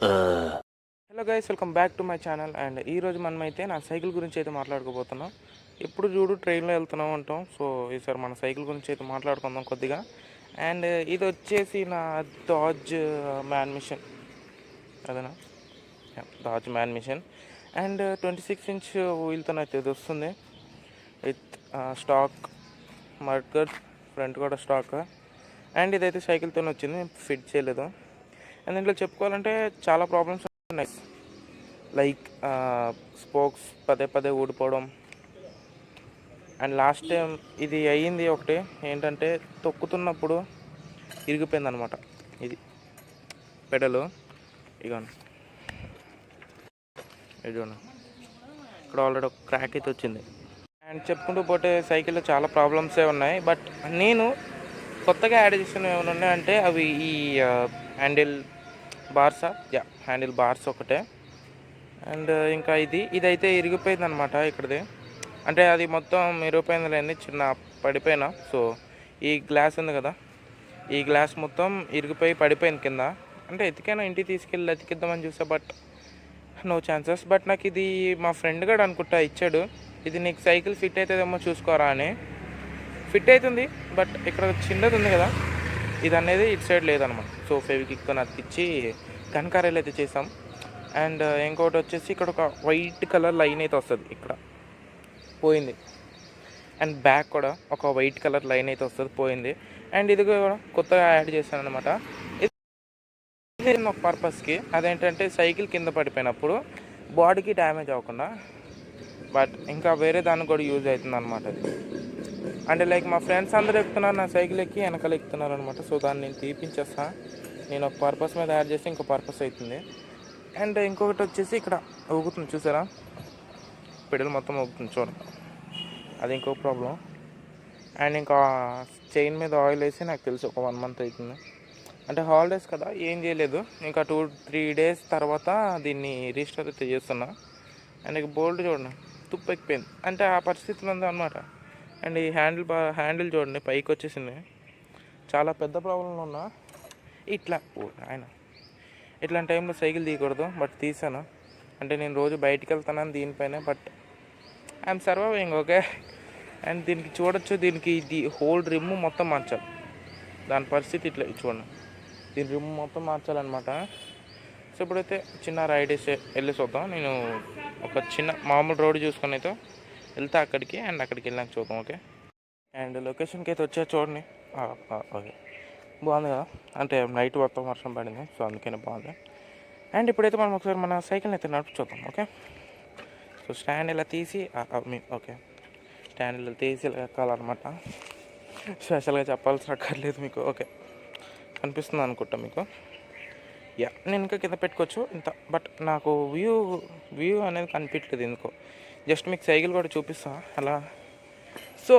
Hello guys, welcome back to my channel. And ఈరోజు మనమైతే నా సైకిల్ గురించి అయితే మాట్లాడుకోబోతున్నాం. ఎప్పుడు చూడు ట్రైన్లో వెళ్తున్నాం అంటాం. సో ఈసారి మన సైకిల్ గురించి అయితే మాట్లాడుకుందాం కొద్దిగా. అండ్ ఇది వచ్చేసి నా డాజ్ మ్యాన్ మిషన్, అదేనా, డాజ్ మ్యాన్ మిషన్. అండ్ 26 ఇంచ్ వీల్తో అయితే ఇది వస్తుంది విత్ స్టాక్ మడ్గర్, ఫ్రంట్ కూడా స్టాక్. అండ్ ఇదైతే సైకిల్తో వచ్చింది, ఫిట్ చేయలేదు. అండ్ దీంట్లో చెప్పుకోవాలంటే చాలా ప్రాబ్లమ్స్ ఉన్నాయి. లైక్ స్పోక్స్ పదే పదే ఊడిపోవడం. అండ్ లాస్ట్ టైం ఇది అయ్యింది ఒకటి, ఏంటంటే తొక్కుతున్నప్పుడు ఇరిగిపోయింది అనమాట. ఇది పెడలు ఇగోండి, ఇదిగోండి ఇక్కడ ఆల్రెడీ ఒక క్రాక్ అయితే వచ్చింది. అండ్ చెప్పుకుంటూ పోతే సైకిల్లో చాలా ప్రాబ్లమ్సే ఉన్నాయి. బట్ నేను కొత్తగా యాడ్ చేసినవి ఏమైనా ఉన్నాయంటే అవి ఈ హ్యాండిల్ బార్సా, హ్యాండిల్ బార్స్ ఒకటే. అండ్ ఇంకా ఇదైతే ఇరిగిపోయింది అనమాట ఇక్కడిది. అంటే అది మొత్తం ఇరిగిపోయింది లేని చిన్న పడిపోయినా. సో ఈ గ్లాస్ ఉంది కదా, ఈ గ్లాస్ మొత్తం ఇరిగిపోయి పడిపోయింది కింద. అంటే ఎతికైనా ఇంటికి తీసుకెళ్ళి ఎతికిద్దామని చూసా, బట్ నో ఛాన్సెస్. బట్ నాకు ఇది మా ఫ్రెండ్ గడు అనుకుంటా ఇచ్చాడు, ఇది నీకు సైకిల్ ఫిట్ అవుతుందేమో చూసుకోరా అని. ఫిట్ అవుతుంది, బట్ ఇక్కడ చిన్నది ఉంది కదా, ఇది అనేది ఇటు సైడ్ లేదనమాట. సో ఫెవికిక్తో అతికిచ్చి కనకారాలు అయితే చేసాం. అండ్ ఇంకోటి వచ్చేసి ఇక్కడ ఒక వైట్ కలర్ లైన్ అయితే వస్తుంది, ఇక్కడ పోయింది. అండ్ బ్యాక్ కూడా ఒక వైట్ కలర్ లైన్ అయితే వస్తుంది, పోయింది. అండ్ ఇది కూడా కొత్తగా యాడ్ చేశాను అనమాట. ఇది ఒక పర్పస్కి, అదేంటంటే సైకిల్ కింద పడిపోయినప్పుడు బాడీకి డ్యామేజ్ అవ్వకుండా. బట్ ఇంకా వేరే దానికి కూడా యూజ్ అవుతుంది అనమాట అది. అంటే లైక్ మా ఫ్రెండ్స్ అందరూ ఎక్కుతున్నారు, నా సైకిల్ ఎక్కి వెనకాల ఎక్కుతున్నారు అనమాట. సో దాన్ని నేను తీపించేస్తా. నేను ఒక పర్పస్ మీద యాడ్ చేస్తే ఇంకో పర్పస్ అవుతుంది. అండ్ ఇంకొకటి వచ్చేసి ఇక్కడ ఊగుతుంది చూసారా, పెడల్ మొత్తం ఊగుతుంది చూడండి, అది ఇంకో ప్రాబ్లం. అండ్ ఇంకా చైన్ మీద ఆయిల్ వేసి నాకు తెలిసి ఒక 1 మంత్ అవుతుంది. అంటే హాలిడేస్ కదా, ఏం చేయలేదు. ఇంకా 2-3 డేస్ తర్వాత దీన్ని రీస్టార్ అయితే చేస్తున్నా. అండ్ ఇక బోల్ట్ చూడండి తుప్పు ఎక్కిపోయింది, అంటే ఆ పరిస్థితులు ఉంది అనమాట. అండ్ ఈ హ్యాండిల్ చూడండి పైకి వచ్చేసింది. చాలా పెద్ద ప్రాబ్లంలో ఉన్నా. ఇట్లా ఆయన ఇట్లాంటి టైంలో సైకిల్ తీయకూడదు, బట్ తీసాను. అంటే నేను రోజు బయటికి వెళ్తానని దీనిపైన, but I'm surviving, okay. And దీనికి చూడొచ్చు, దీనికి ఇది హోల్ రిమ్ మొత్తం మార్చాలి. దాని పరిస్థితి ఇట్లా చూడండి, దీని రిమ్ మొత్తం మార్చాలన్నమాట. సో ఇప్పుడైతే చిన్న రైడ్ వెళ్ళేసి వద్దాం. నేను ఒక చిన్న మామూలు రోడ్ చూసుకొని అయితే వెళ్తే అక్కడికి, అండ్ అక్కడికి వెళ్ళాక చూద్దాం, ఓకే. అండ్ లొకేషన్కి అయితే వచ్చా చూడండి, ఓకే బాగుంది కదా. అంటే నైట్ మొత్తం వర్షం పడింది, సో అందుకనే బాగుంది. అండ్ ఇప్పుడైతే మనం ఒకసారి మన సైకిల్ని అయితే నడుపు చూద్దాం, ఓకే. సో స్టాండ్ ఇలా తీసి ఓకే, స్టాండ్ ఇలా తీసి ఇలా ఎక్కాలన్నమాట. స్పెషల్గా చెప్పాల్సిన అక్కర్లేదు మీకు, ఓకే. కనిపిస్తుంది అనుకుంటా మీకు. నేను ఇంకా కింద పెట్టుకోవచ్చు ఇంత, బట్ నాకు వ్యూ అనేది కనిపించలేదు ఎందుకో. జస్ట్ మీకు సైకిల్ కూడా చూపిస్తా అలా. సో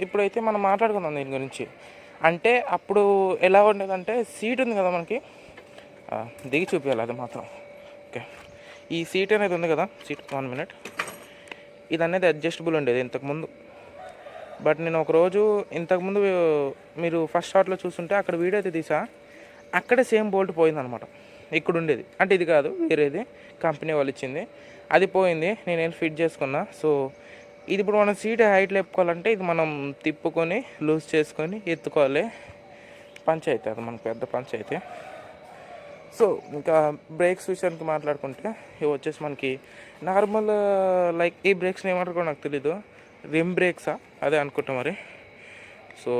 ఇప్పుడైతే మనం మాట్లాడుకుందాం దీని గురించి. అంటే అప్పుడు ఎలా ఉండేదంటే సీట్ ఉంది కదా మనకి, దిగి చూపించాలి అది మాత్రం, ఓకే. ఈ సీట్ అనేది ఉంది కదా, సీట్ 1 మినిట్, ఇది అనేది అడ్జస్టబుల్ ఉండేది ఇంతకుముందు. బట్ నేను ఒకరోజు ఇంతకుముందు మీరు ఫస్ట్ షాట్లో చూస్తుంటే అక్కడ వీడియో అయితే తీసా, అక్కడే సేమ్ బోల్ట్ పోయిందనమాట. ఇక్కడ ఉండేది, అంటే ఇది కాదు వేరేది, కంపెనీ వాళ్ళు ఇచ్చింది, అది పోయింది. నేను ఫిట్ చేసుకున్నా. సో ఇది ఇప్పుడు మనం సీట్ హైట్ లేపుకోవాలంటే ఇది మనం తిప్పుకొని లూజ్ చేసుకొని ఎత్తుకోవాలి. పంచాయతీ అది మనకు పెద్ద పంచాయతీ. సో ఇంకా బ్రేక్స్ విషయానికి మాట్లాడుకుంటే ఇవి వచ్చేసి మనకి నార్మల్, లైక్ ఈ బ్రేక్స్ని ఏమంటారు నాకు తెలీదు, రిమ్ బ్రేక్సా అదే అనుకుంటా మరి. So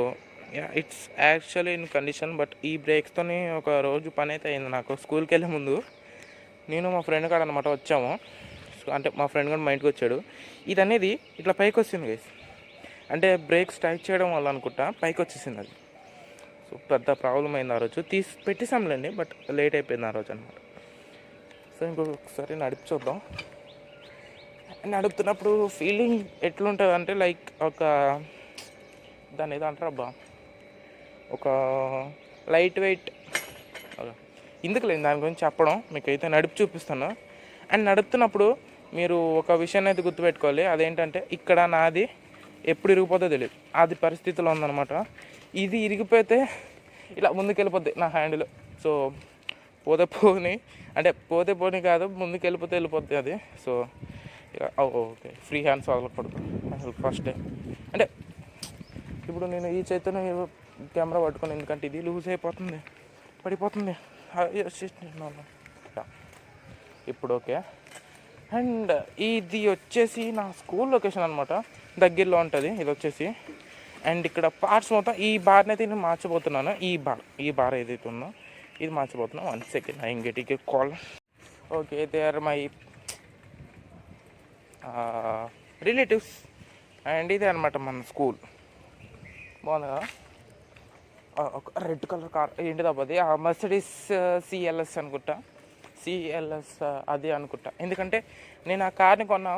it's actually in condition, but ఈ బ్రేక్స్తోని ఒక రోజు పని అయితే అయింది నాకు. స్కూల్కి వెళ్ళే ముందు నేను మా ఫ్రెండ్ కాడ అనమాట వచ్చాము, అంటే మా ఫ్రెండ్ కూడా మా ఇంటికి వచ్చాడు. ఇది అనేది ఇట్లా పైకి వచ్చింది గైస్, అంటే బ్రేక్స్ టైట్ చేయడం వల్ల అనుకుంటా పైకి వచ్చేసింది అది. సో పెద్ద ప్రాబ్లం అయింది ఆ రోజు, పెట్టేసాంలేండి, బట్ లేట్ అయిపోయింది ఆ రోజు అనమాట. సో ఇంకొకసారి నడిపి చూద్దాం. నడుపుతున్నప్పుడు ఫీలింగ్ ఎట్లుంటుంది అంటే లైక్ ఒక దాన్ని ఏదో అంటారు అబ్బా, ఒక లైట్ వెయిట్, ఇందుకు లేదు దాని గురించి చెప్పడం, మీకైతే నడిపి చూపిస్తాను. అండ్ నడుపుతున్నప్పుడు మీరు ఒక విషయాన్ని అయితే గుర్తుపెట్టుకోవాలి, అదేంటంటే ఇక్కడ నాది ఎప్పుడు ఇరిగిపోతుందో తెలియదు, అది పరిస్థితిలో ఉందన్నమాట. ఇది ఇరిగిపోతే ఇలా ముందుకెళ్ళిపోద్ది నా హ్యాండిల్, సో పోతే పోని అంటే పోతే పోని కాదు, ముందుకు వెళ్ళిపోతే వెళ్ళిపోద్ది అది. సో ఇక ఓకే, ఫ్రీ హ్యాండ్స్ వదలకూడదు అసలు ఫస్ట్ టైం. అంటే ఇప్పుడు నేను ఈ చేతితో కెమెరా పట్టుకుని, ఎందుకంటే ఇది లూజ్ అయిపోతుంది, పడిపోతుంది. ఇప్పుడు ఓకే. అండ్ ఇది వచ్చేసి నా స్కూల్ లొకేషన్ అనమాట, దగ్గరలో ఉంటుంది ఇది వచ్చేసి. అండ్ ఇక్కడ పార్ట్స్ మొత్తం ఈ బార్ని అయితే నేను మార్చిపోతున్నాను. ఈ బార్ ఏదైతే ఉందో ఇది మార్చిపోతున్నాను. 1 second, I get call. Okay, they are my relatives. And ఇదే అనమాట మన స్కూల్. బాగుంది కదా. ఒక రెడ్ కలర్ కార్ ఏంటిది అబ్బది, మర్సిడీస్ సిఎల్ఎస్ అనుకుంటా, సిఎల్ఎస్ అది అనుకుంటా. ఎందుకంటే నేను ఆ కార్ని కొన్నా,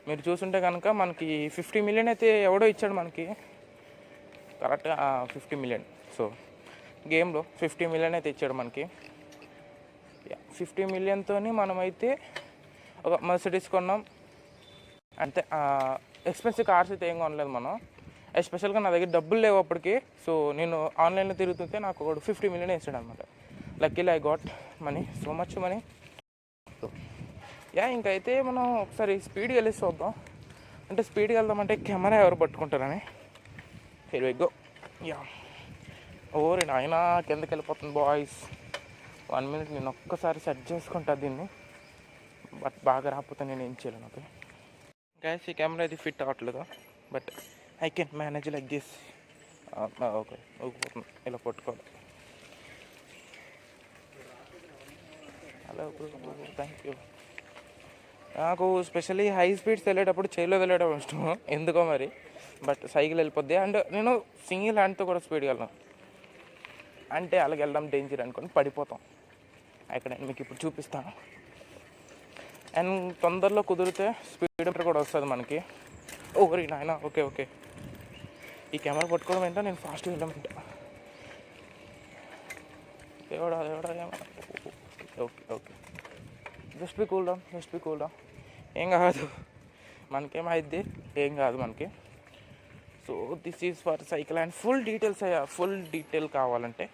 మీరు చూసుంటే కనుక మనకి 50 మిలియన్ అయితే ఎవడో ఇచ్చాడు మనకి, కరెక్ట్గా 50 మిలియన్. సో గేమ్లో 50 మిలియన్ అయితే ఇచ్చాడు మనకి. 50 మిలియన్తో మనమైతే ఒక మర్సిడీస్ కొన్నాం అంతే. ఎక్స్పెన్సివ్ కార్స్ అయితే ఏం కొనలేదు మనం, ఎస్పెషల్గా నా దగ్గర డబ్బులు లేవు అప్పటికి. సో నేను ఆన్లైన్లో తిరుగుతుంటే నాకు ఒకడు 50 మిలియన్ వేసాడు అనమాట. Luckily I got money, so much money. ఇంకైతే మనం ఒకసారి స్పీడ్గా వెళ్ళి చూద్దాం. అంటే స్పీడ్గా వెళ్దామంటే కెమెరా ఎవరు పట్టుకుంటారని. Here we go. ఓరే నాయనా, కిందకి వెళ్ళిపోతుంది బాయ్స్. 1 మినిట్, నేను ఒక్కసారి సెట్ చేసుకుంటా దీన్ని, బట్ బాగా రాకపోతే నేను ఏం చేయలేను. ఓకే గైస్, ఈ కెమెరా అయితే ఫిట్ అవ్వట్లేదు, but I can manage like this. Okay, ఇలా పట్టుకోవాలి. Hello, thank you. నాకు స్పెషల్లీ హై స్పీడ్స్ వెళ్ళేటప్పుడు చైర్లో వెళ్ళడం ఇష్టం ఎందుకో మరి, బట్ సైకిల్ వెళ్ళిపోద్ది. అండ్ నేను సింగిల్ హ్యాండ్తో కూడా స్పీడ్గా వెళ్ళను, అంటే అలాగే వెళ్ళడం డేంజర్ అనుకొని పడిపోతాం. అక్కడ నేను మీకు ఇప్పుడు చూపిస్తాను. అండ్ తొందరలో కుదిరితే స్పీడోమీటర్ కూడా వస్తుంది మనకి. ఓరి నాయన, ఓకే ఓకే. ఈ కెమెరా పట్టుకోవడం ఏంటో నేను ఫాస్ట్గా వెళ్ళమంట. దేవుడా okay okay, just be cool down. ఏం కాదు, మనకేమైద్ది, ఏం కాదు మనకి. So this is for cycle. And full detail కావాలంటే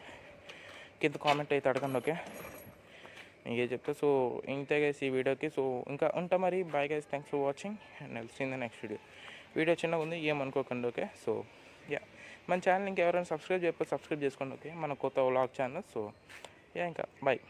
కింద కామెంట్ అయితే అడగండి. ఓకే, ఇంకే చెప్తా. సో ఇంతే గైస్ ఈ వీడియోకి. సో ఇంకా ఉంటా మరి. Bye guys, thanks for watching and I'll see in the next video చిన్నగా ఉంది, ఏమనుకోకండి. ఓకే, సో మన ఛానల్ ఇంకెవరైనా సబ్స్క్రైబ్ చేసుకోండి. ఓకే, మన కొత్త వ్లాగ్ ఛానల్. సో ఇంకా బాయ్.